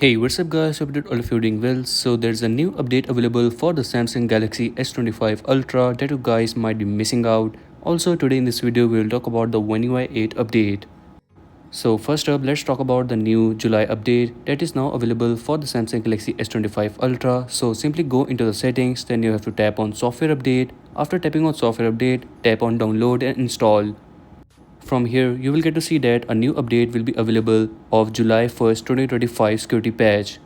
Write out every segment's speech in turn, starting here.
Hey, what's up guys? Hope that all of you doing well. So there's a new update available for the Samsung Galaxy S25 Ultra that you guys might be missing out. Also today in this video we will talk about the OneUi 8 update. So first up, let's talk about the new July update that is now available for the Samsung Galaxy S25 Ultra. So simply go into the settings, then you have to tap on software update. After tapping on software update, tap on download and install. From here, you will get to see that a new update will be available of July 1st, 2025 security patch.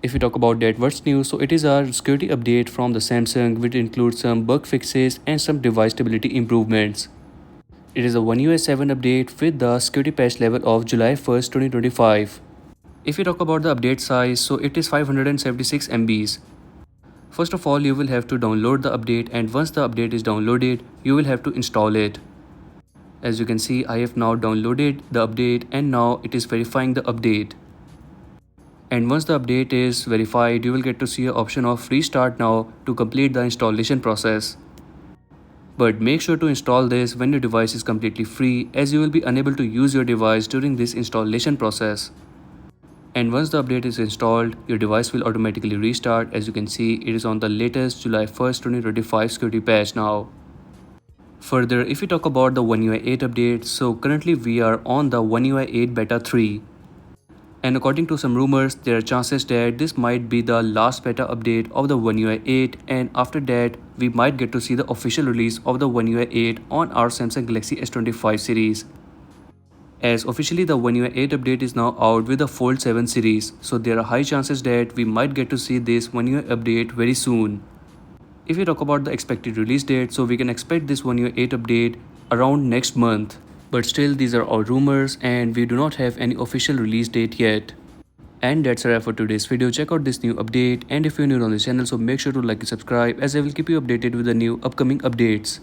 If we talk about that what's new, so it is a security update from the Samsung which includes some bug fixes and some device stability improvements. It is a OneUi 7 update with the security patch level of July 1st, 2025. If we talk about the update size, so it is 576 MBs. First of all, you will have to download the update, and once the update is downloaded, you will have to install it. As you can see, I have now downloaded the update and now it is verifying the update. And once the update is verified, you will get to see an option of restart now to complete the installation process. But make sure to install this when your device is completely free, as you will be unable to use your device during this installation process. And once the update is installed, your device will automatically restart. As you can see, it is on the latest July 1st, 2025 security patch now. Further, if we talk about the OneUi 8 update, so currently we are on the OneUi 8 Beta 3. And according to some rumors, there are chances that this might be the last beta update of the OneUi 8, and after that, we might get to see the official release of the OneUi 8 on our Samsung Galaxy S25 series. As officially the OneUi 8 update is now out with the Fold 7 series, so there are high chances that we might get to see this OneUi update very soon. If we talk about the expected release date, so we can expect this OneUi 8 update around next month. But still, these are all rumors and we do not have any official release date yet. And that's a wrap for today's video. Check out this new update, and if you're new on this channel, so make sure to like and subscribe, as I will keep you updated with the new upcoming updates.